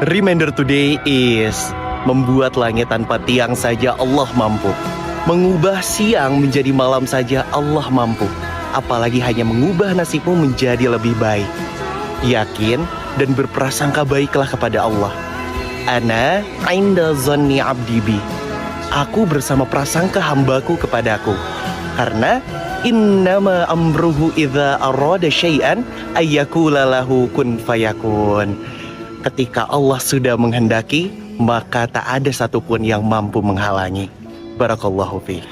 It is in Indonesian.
Reminder today is membuat langit tanpa tiang saja Allah mampu. Mengubah siang menjadi malam saja Allah mampu. Apalagi hanya mengubah nasibmu menjadi lebih baik. Yakin dan berprasangka baiklah kepada Allah. Ana inda zanni abdi bi. Aku bersama prasangka hambaku kepadaku. Karena innama amruhu idza arada syai'an ayyakula lahu kun fayakun. Ketika Allah sudah menghendaki, maka tak ada satupun yang mampu menghalangi. Barakallahu fiik.